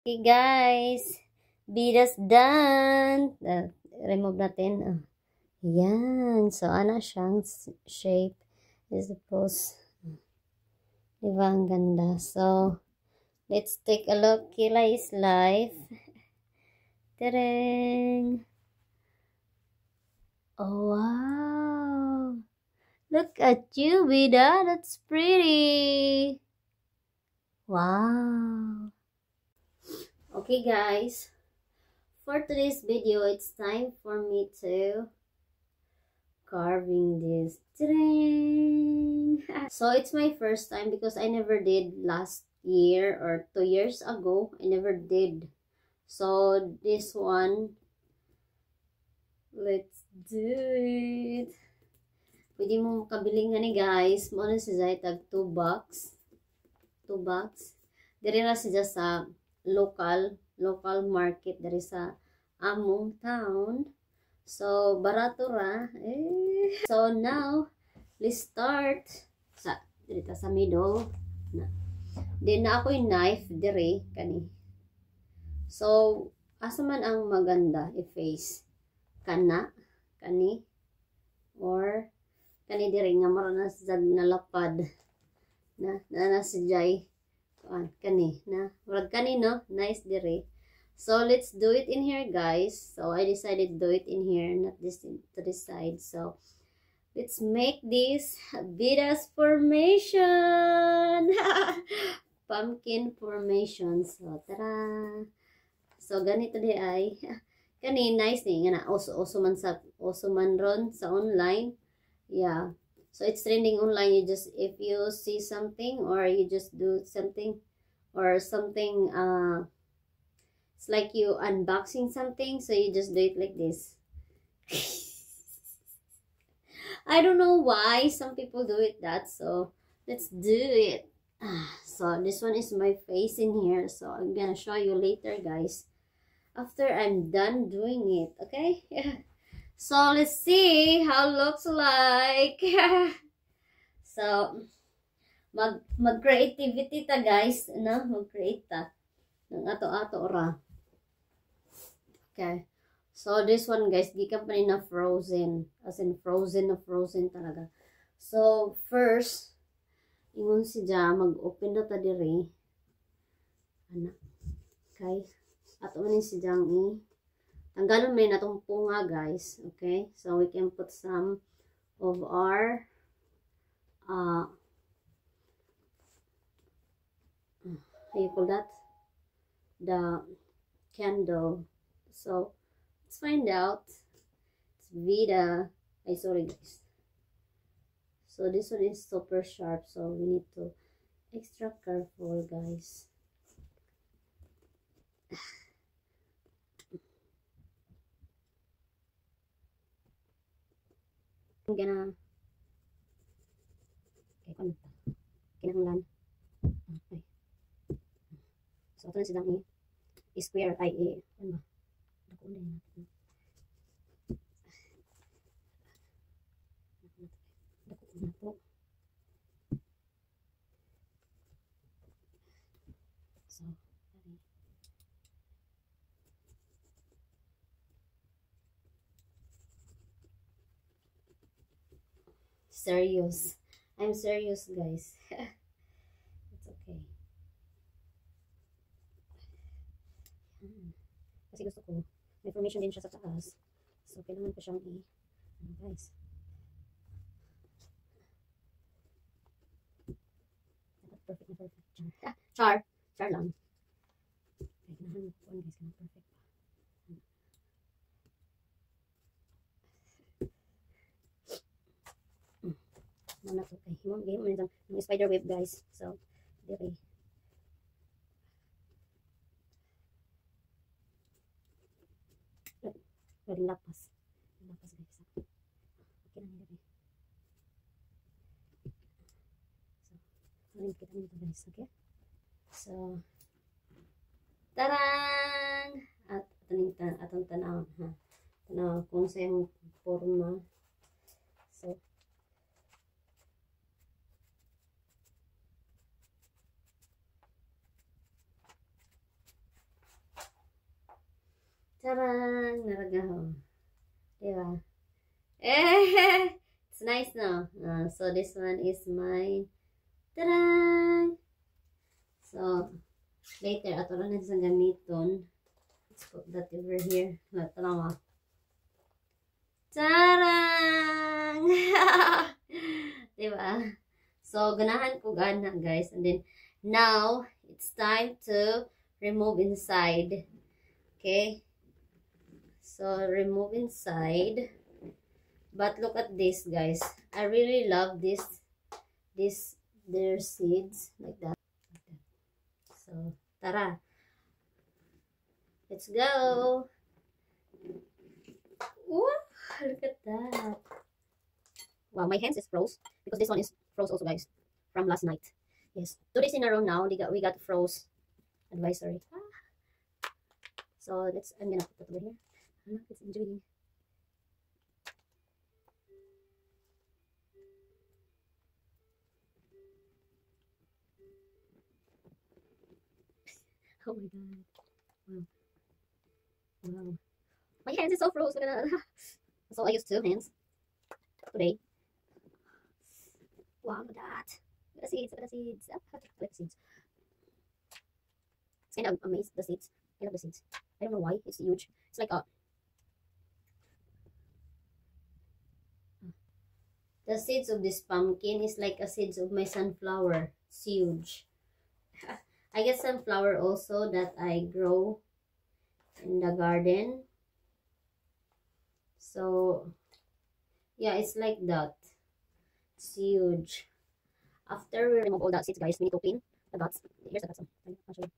Okay guys, bidas done. Remove natin. Yan. So, ano siyang shape is supposed. Diba ang ganda? So, let's take a look. Kilai's life. Tereng. Oh, wow. Look at you, Bida. That's pretty. Wow. Okay, guys. For today's video, it's time for me to carving this. So it's my first time because I never did last year or 2 years ago. I never did. So this one, let's do it. Pwede mo makabili nga ni guys. Muna si Zay tag 2 bucks. 2 bucks. Diri ra siya sa local market diri sa among town. So barato ra. So now let's start sa dito sa middle na. Di na ako yung knife diri kani. So asa man ang maganda i-face kana kani or kani diri nga mara na sa nalapad na si Jay kani na murag kani no nice diri. So let's do it in here guys. So I decided to do it in here, not this to this side. So let's make this Bidas formation. Pumpkin formation. So tara. So ganito di ay kani nice ni nga na also man ron sa online. Yeah. So it's trending online. You just if you see something or you just do something or something it's like you unboxing something, so you just do it like this. I don't know why some people do it that, so let's do it. So this one is my face in here, so I'm gonna show you later guys after I'm done doing it, okay? So let's see how it looks like. So mag creativity ta guys, no? Mag-create ta ng ato-ato ra. Okay. So this one guys, gikan pa ni na frozen, as in frozen talaga. So first ingon si Ja mag-open na ta diri. Ana. Okay. Ato man si Jang tanggalon man natong punga guys. Okay? So we can put some of our how you call that? The candle. So let's find out. It's Vida. Sorry guys. So this one is super sharp, so we need to extra careful guys. I'm gonna kinahanglan. Okay. So ito na silang square ay ano ba? Dako na natin. Dako na po. So, serious. I'm serious guys. It's okay. Kasi gusto ko may information din siya sa taas. So kailangan ko siyang guys. Perfect na perfect. Char lang. Kailangan ko guys na perfect. Muna to kay mo game mo yung spider web guys. So dire pwedeng lapas guys. Okay na dire. So alam kita nito guys, okay? So tarang at atong tanaw ha. Tanaw kung sa yung forma. So Tarang! Naragaho. Diba? Eh! It's nice, no? So, this one is mine. Tarang! So, later, ato lang na sa gamiton. Let's put that over here. Tarang, Tarang! Diba? So, ganahan ko gana, guys. And then, now, it's time to remove inside. Okay? So, remove inside. But look at this, guys. I really love their seeds. Like that. So, tara. Let's go. Wow, look at that. Wow, my hands is froze. Because this one is froze also, guys. From last night. Yes. 2 days in a row now, we got froze advisory. So, I'm gonna put it over here. It's enjoying. Oh my god. Wow. Wow. My hands is so froze. Look at that. So I use 2 hands today. Wow, look at that. Look at the seeds. Look at the seeds. Look at the seeds. It's kind of amazing, the seeds. I love the seeds. I don't know why. It's huge. It's like a... The seeds of this pumpkin is like a seeds of my sunflower. It's huge. I get sunflower also that I grow in the garden. So, yeah, it's like that. It's huge. After we remove all that seeds, guys, we need to clean the guts. Here's the guts. I'll show you.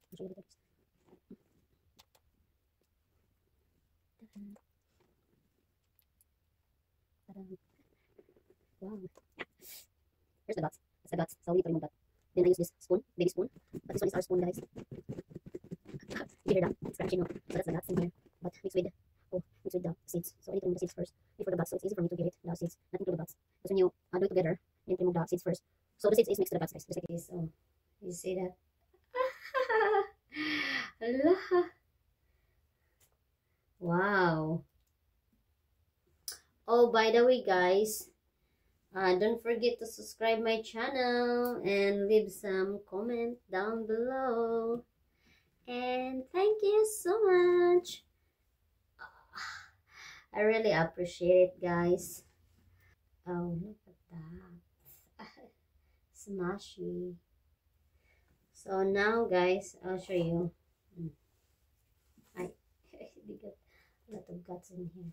Wow. Here's the guts. That's the guts. So we need to remove that. Then I use this spoon, baby spoon. But this one is our spoon, guys. You hear that? It's scratching now. So that's the guts in here. But mixed with the seeds. So I need to remove the seeds first before the guts. So it's easy for me to get it, the seeds, not include the guts. Because when you do it together, you need to remove the seeds first. So the seeds is mixed to the guts, guys. Just like it is. So you see that? Allah. Wow. Oh, by the way, guys, don't forget to subscribe my channel and leave some comment down below. And thank you so much. I really appreciate it, guys. Oh, look at that. Smashy. So now, guys, I'll show you. They got a lot of guts in here.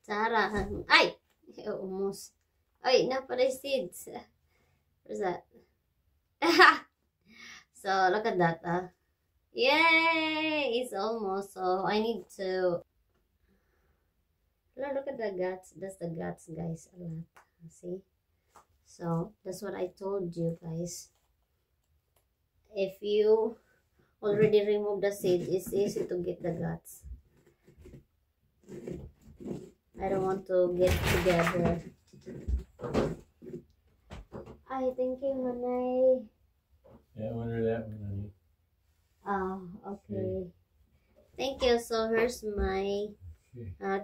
Tara. Ay! Almost. Ay, napalay seeds. Where's that? So, look at that. Yay! It's almost. So, I need to... Look at the guts. That's the guts, guys. A lot. See? So, that's what I told you, guys. If you already remove the seed, it's easy to get the guts. I don't want to get together. I think Manay. Yeah, I wonder that one, honey. Oh, okay. Thank you. So here's my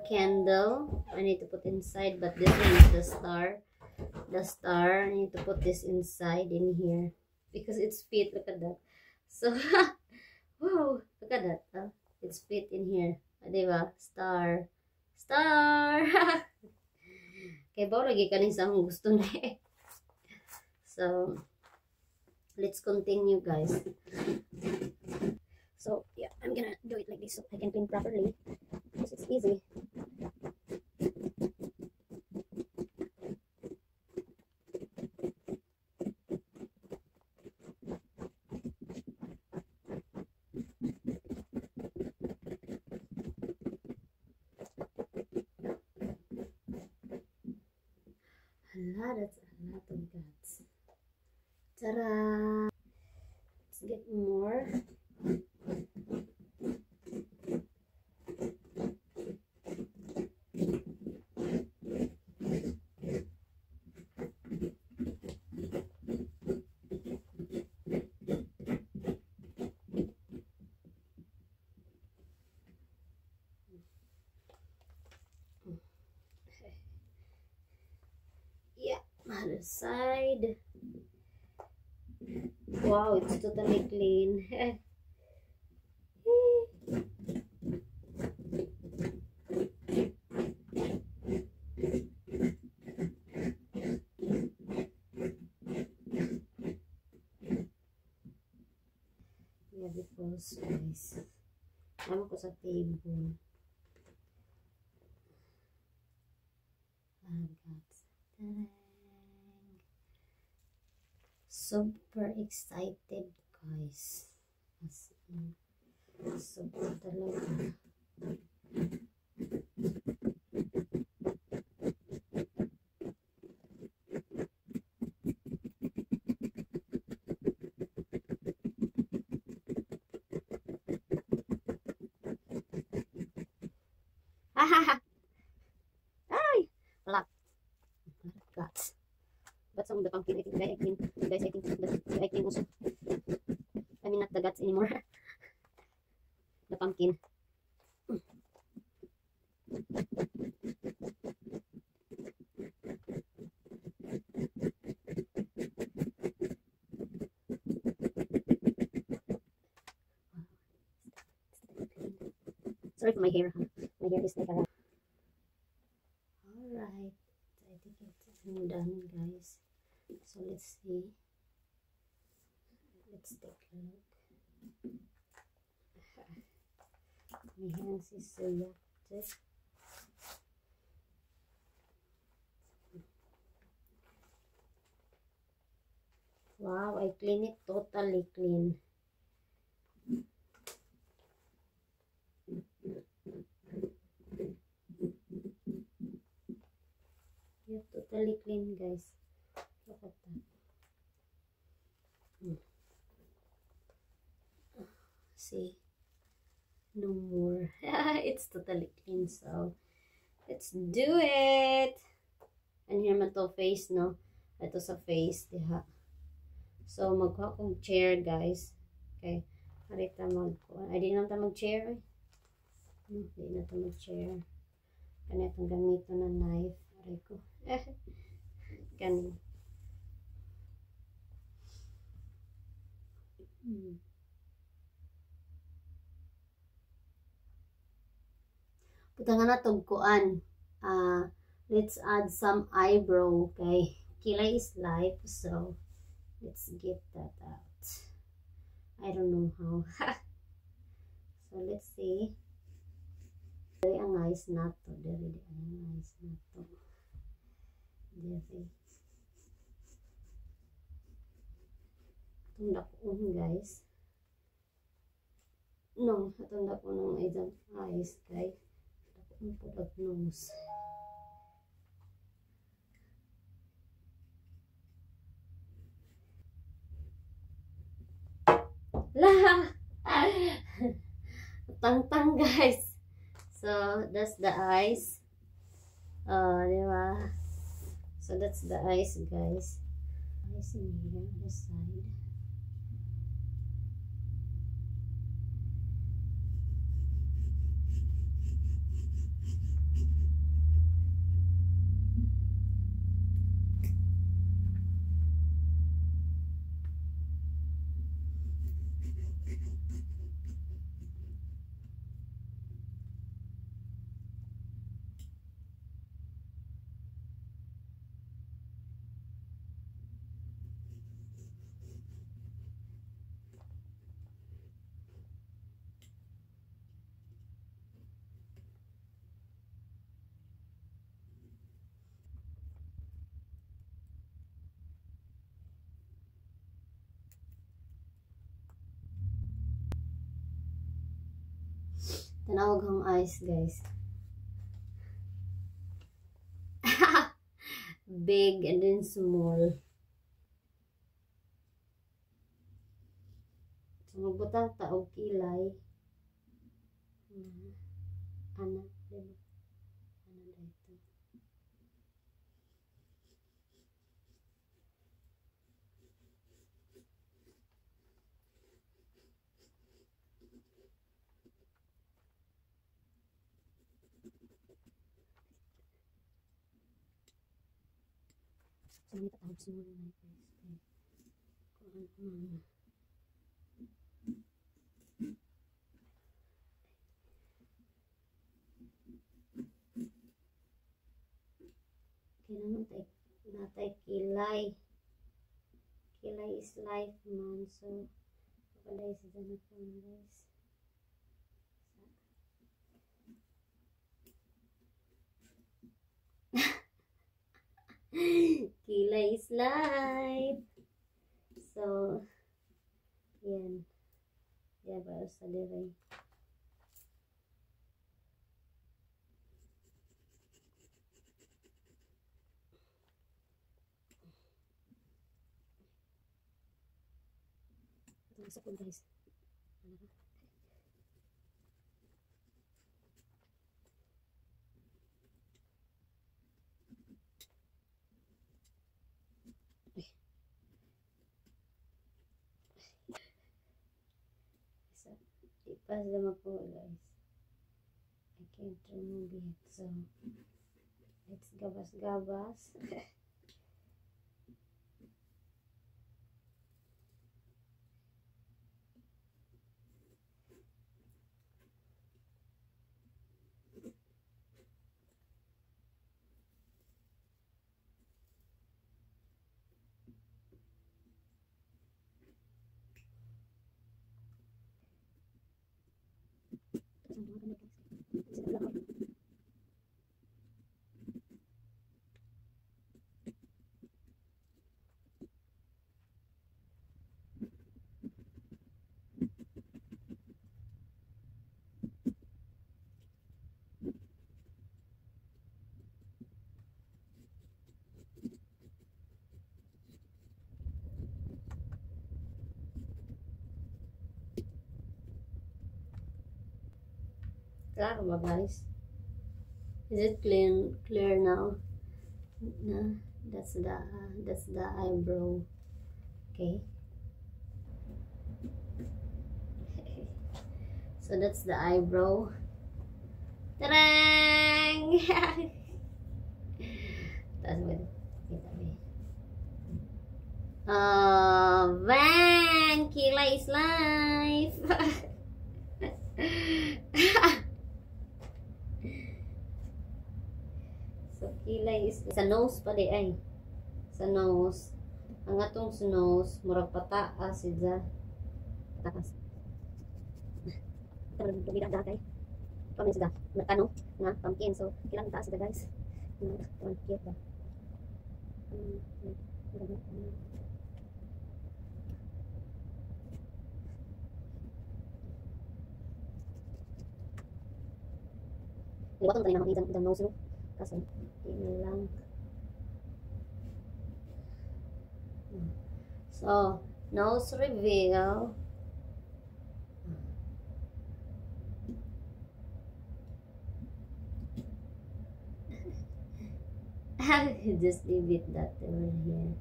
candle. I need to put inside, but this one is the star. The star. I need to put this inside in here because it's fit. Look at that. So, wow, look at that. It's fit in here. Diba? Star. Star! Kaya ba lagi ka sa akong gusto na eh. So, let's continue, guys. So, yeah, I'm gonna do it like this so I can clean properly. Because it's easy. That's a lot of guts. Ta-da! Let's get more. other side. Wow, it's totally clean. Yeah, because guys, naman ko sa table. Super excited guys. As in, super talaga. Hahaha. Ay! Wala. Guts. But some of the pumpkin, I think, guys, I think I think also. I mean, not the guts anymore. The pumpkin. Sorry for my hair, huh? My hair is like a... Alright. I think it's done, guys. So let's see. Let's take a look. My hands is so yucked. Wow, I clean it totally clean. Yeah, totally clean, guys. Look at that. See? No more. It's totally clean, so let's do it. And here man to face, no? Ito sa face, diha. So, magkuha kong chair, guys. Okay. Harita magkuha. Ay, di na ito mag-chair. Di na ito mag-chair. Kanya itong gamito na knife. Aray ko. Ganun. Puta nga na tugkuan. Let's add some eyebrow. Okay. Kilay is life. So, let's get that out. I don't know how. So, let's see. Dari ang eyes na to. Dari ang eyes na to. Dari. Itong dakon, guys. No, itong dakon ng eyes, guys. Dakon po of nose. Lah! Tang-tang, guys. So, that's the eyes. Diba? So, that's the eyes, guys. Eyes in here, this side. Tanawag ang eyes, guys. Big and then small. So, magbutang taog kilay. Anak, diba? Ano dito? So, may tatawag sa mga na guys. Kailangan natay kilay. Kilay is life man. So, pakalay sa dyan ako guys. Kilay is life. So, yan. Yan para sa dire. Ito sa pool guys. So, ipas naman po guys. I can't remove it. So, let's gabas-gabas. Klaro ba guys? Is it clear now? No, that's the eyebrow. Okay. So that's the eyebrow. Tarang! That's good. Bang! Kilay is life! So, kilay is sa nose pa di ay. Sa nose. Ang atong sa nose, murag pataas siya. Pataas. Tarang tumira dagay. Kami sila. Nakano nga pumpkin. So, kailangan taas sila guys. Tarang cute ba? Liwatong tayo na itang nose no. Kasi, yun lang. So, nose reveal. Just leave it that over here.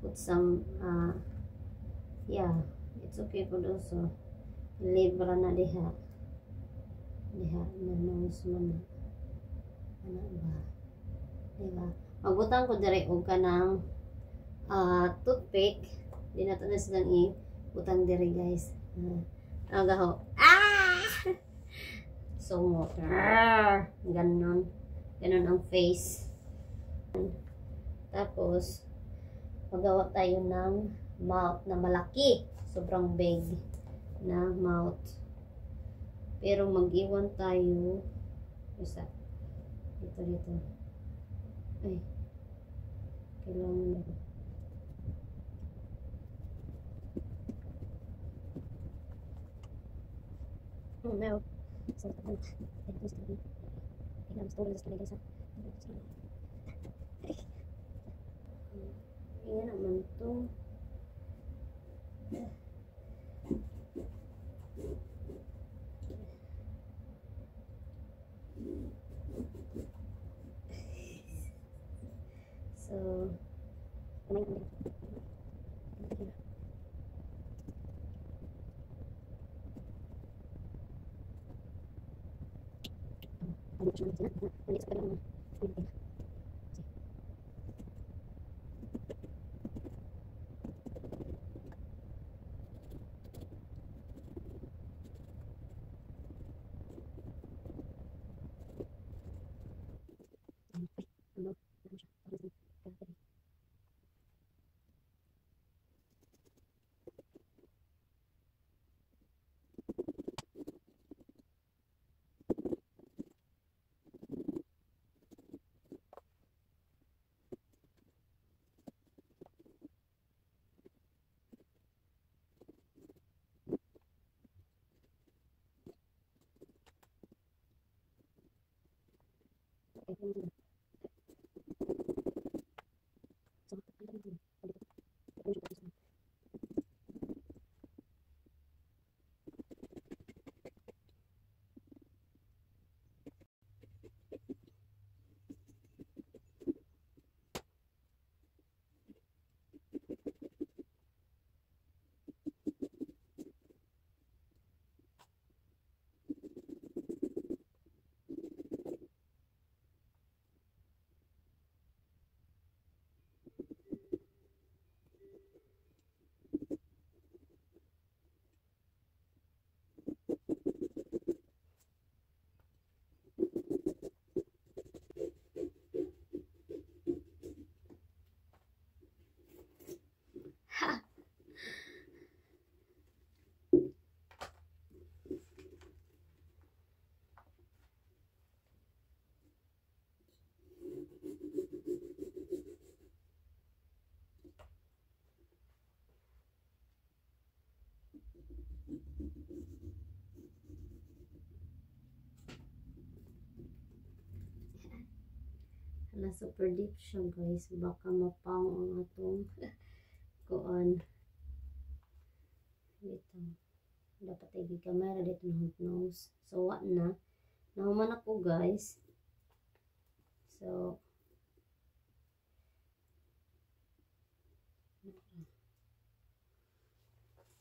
Put some, yeah, it's okay po doon. So, libra na diha. Diha na nose mo na. Ano ba? Diba? Magbutang ko dire og kanang toothpick. Di na ito na silang i-butang dire guys. Ano gaho? Ah! So mo. Ganon. Ganon ang face. Tapos, magawa tayo ng mouth na malaki. Sobrang big na mouth. Pero mag-iwan tayo. Isa. Dito. Ay. Kailangan na. Oh no. So, Ayan naman to. So, Na super deep siya guys, baka mapang ang atong kuan dito. Dapat ay camera dito ng nose. So wa na nahuman ako guys. So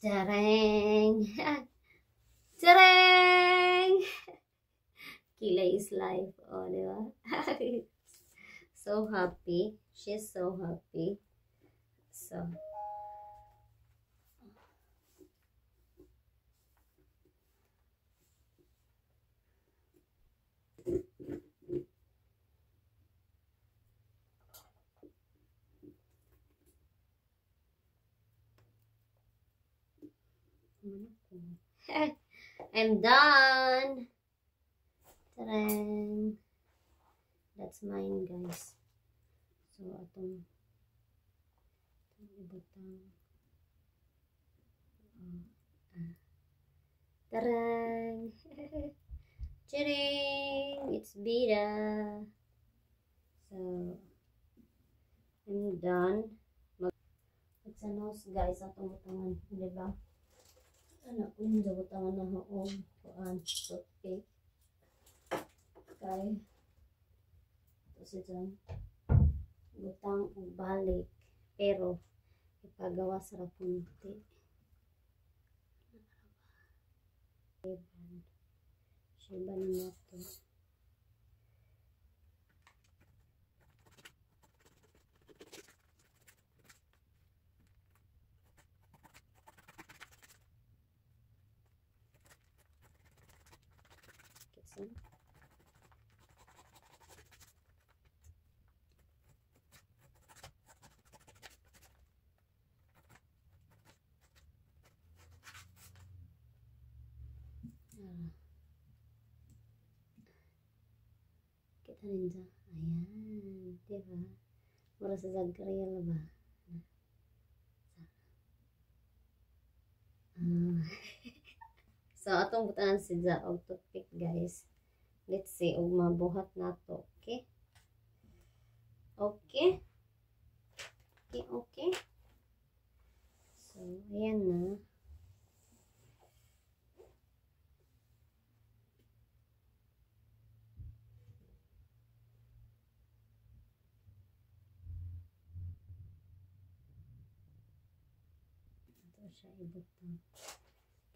Chareng! Chareng! Kilay is life. Oh, di ba? So happy. She's so happy. So. I'm done. Tarang. That's mine, guys. So, atong ibutang. Tarang. Charing. It's Bida. So, I'm done. Magsanos, guys, atong butangan. Diba? Anak ko yung butangan na hoong kuan. Okay. Okay. Tapos ito, butang o balik. Pero, ipagawa sa rapunti. Shiba na ito. Kitsen. Kita ninja. Ayan. Diba? Mura sa Zagreal ba? So, atong butangan si Za og toothpick, guys. Let's see, og mabuhat na to. Okay? Okay? Okay, okay. So, ayan na. Ito siya ibutang.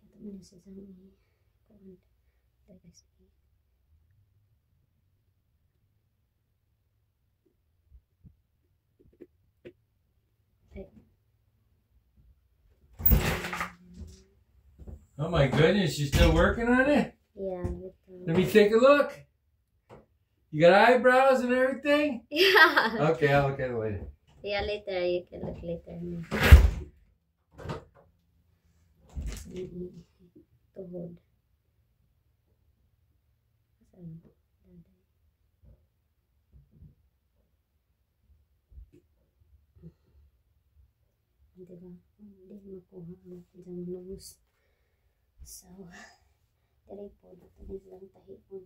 Ito mo na sa Zang kuan. Guys. Oh my goodness, you still working on it? Yeah. Let me take a look. You got eyebrows and everything? Yeah. Okay, I'll look at it later. Yeah, later. You can look later. Tuhod. Diba? Hindi makuha ang dyan nose. So, dali po. Dito lang tahi po.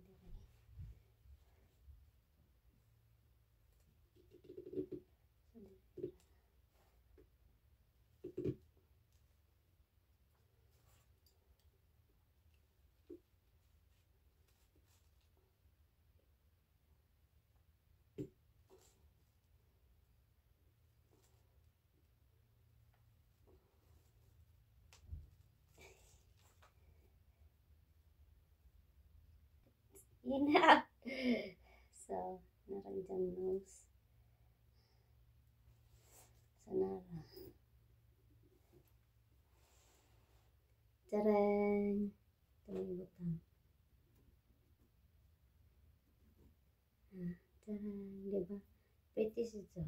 Enough. So, naranjang nose. Sana. Tarang. Tumibutan. Tarang. Diba? Pretty siya.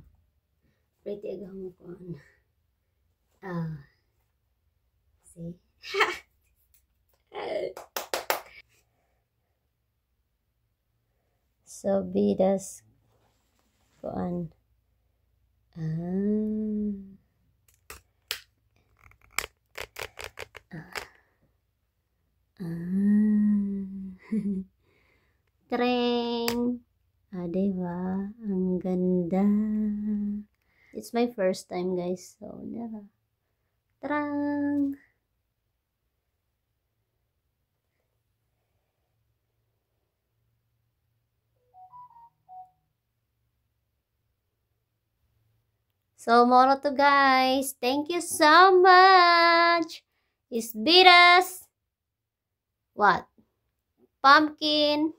Pretty agad mo ko. See? So, bidas koan. Treng! Diba? Ang ganda. It's my first time, guys. So, diba? Tarang! So, moro to guys. Thank you so much. It's bidas. What? Pumpkin.